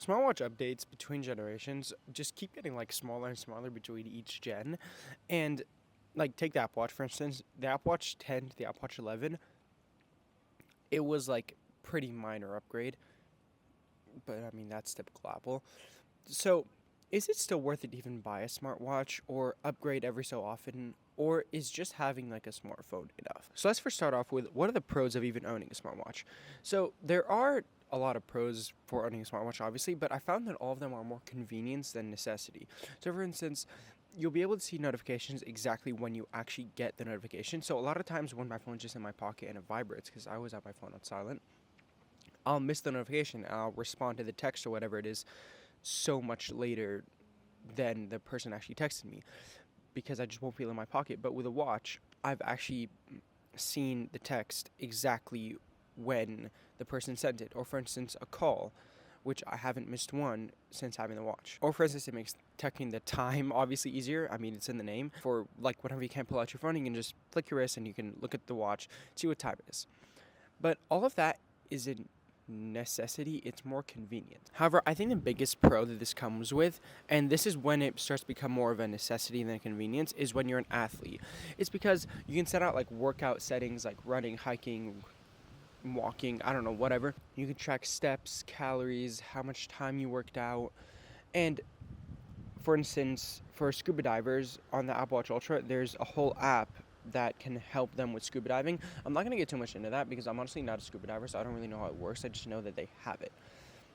Smartwatch updates between generations just keep getting like smaller and smaller between each gen. And like take the Apple Watch for instance, the Apple Watch 10 to the Apple Watch 11, it was like pretty minor upgrade, but I mean that's typical Apple. So, is it still worth it to even buy a smartwatch or upgrade every so often, or is just having like a smartphone enough? So, let's first start off with what are the pros of even owning a smartwatch? So, there are a lot of pros for owning a smartwatch, obviously, but I found that all of them are more convenience than necessity. So, for instance, you'll be able to see notifications exactly when you actually get the notification. So, a lot of times when my phone's just in my pocket and it vibrates, because I always have my phone on silent, I'll miss the notification and I'll respond to the text or whatever it is so much later than the person actually texted me because I just won't feel in my pocket. But with a watch, I've actually seen the text exactly when the person sent it. Or for instance, a call, which I haven't missed one since having the watch. Or for instance, it makes checking the time obviously easier. I mean, it's in the name. For like whenever you can't pull out your phone, you can just flick your wrist and you can look at the watch, see what time it is. But all of that isn't necessity, it's more convenient. However, I think the biggest pro that this comes with, and this is when it starts to become more of a necessity than a convenience, is when you're an athlete. It's because you can set out like workout settings like running, hiking, walking, I don't know, whatever. You can track steps, calories, how much time you worked out. And for instance, for scuba divers on the Apple Watch Ultra, there's a whole app that can help them with scuba diving. I'm not going to get too much into that because I'm honestly not a scuba diver, so I don't really know how it works. I just know that they have it.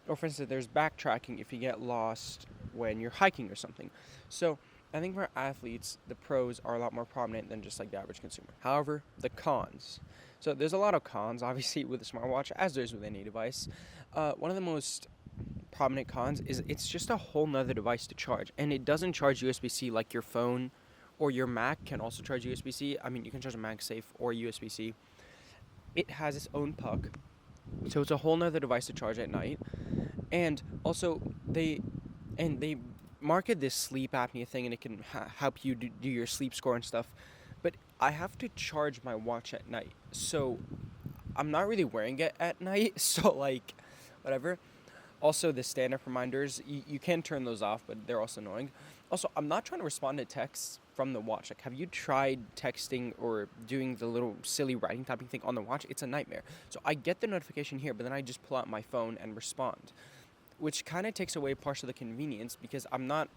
Or for instance, there's backtracking if you get lost when you're hiking or something. So I think for athletes, the pros are a lot more prominent than just like the average consumer. However, the cons. So there's a lot of cons, obviously, with a smartwatch, as there's with any device. One of the most prominent cons is it's just a whole nother device to charge, and it doesn't charge USB-C like your phone or your Mac can also charge USB-C. I mean, you can charge a MagSafe or USB-C. It has its own puck, so it's a whole nother device to charge at night. And also, they market this sleep apnea thing, and it can help you do your sleep score and stuff. But I have to charge my watch at night, so I'm not really wearing it at night. So like, whatever. Also, the stand-up reminders, you can turn those off, but they're also annoying. Also, I'm not trying to respond to texts from the watch. Like, have you tried texting or doing the little silly writing typing thing on the watch? It's a nightmare. So I get the notification here, but then I just pull out my phone and respond, which kind of takes away part of the convenience because I'm not...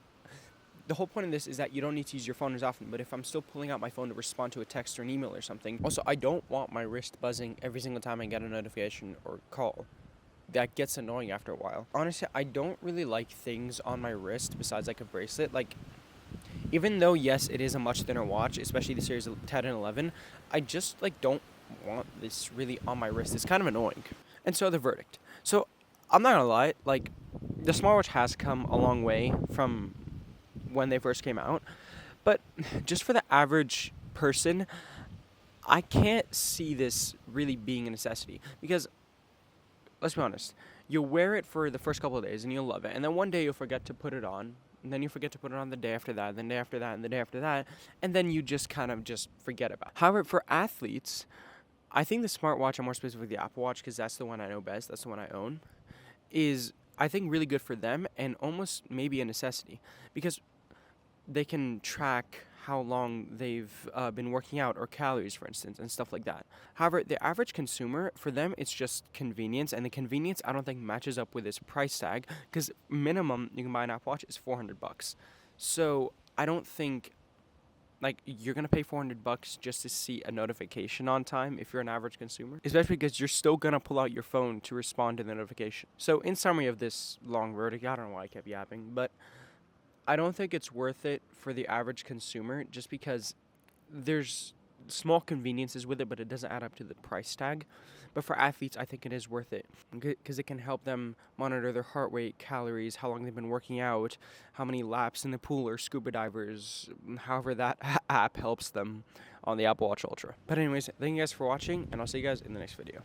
The whole point of this is that you don't need to use your phone as often, but if I'm still pulling out my phone to respond to a text or an email or something... Also, I don't want my wrist buzzing every single time I get a notification or call. That gets annoying after a while. Honestly, I don't really like things on my wrist besides like a bracelet. Like, even though, yes, it is a much thinner watch, especially the Series 10 and 11, I just like don't want this really on my wrist. It's kind of annoying. And so the verdict. So I'm not gonna lie, like the smartwatch has come a long way from when they first came out, but just for the average person, I can't see this really being a necessity because let's be honest, you'll wear it for the first couple of days and you'll love it. And then one day you'll forget to put it on. And then you forget to put it on the day after that, then the day after that, and the day after that. And then you just kind of just forget about it. However, for athletes, I think the smartwatch, and more specifically the Apple Watch, because that's the one I know best, that's the one I own, is I think really good for them and almost maybe a necessity. Because they can track how long they've been working out or calories, for instance, and stuff like that. However, the average consumer, for them, it's just convenience, and the convenience I don't think matches up with its price tag because minimum you can buy an Apple Watch is $400. So I don't think like you're gonna pay $400 just to see a notification on time if you're an average consumer, especially because you're still gonna pull out your phone to respond to the notification. So in summary of this long verdict, I don't know why I kept yapping, but I don't think it's worth it for the average consumer just because there's small conveniences with it, but it doesn't add up to the price tag. But for athletes, I think it is worth it because it can help them monitor their heart rate, calories, how long they've been working out, how many laps in the pool or scuba divers, however that app helps them on the Apple Watch Ultra. But anyways, thank you guys for watching, and I'll see you guys in the next video.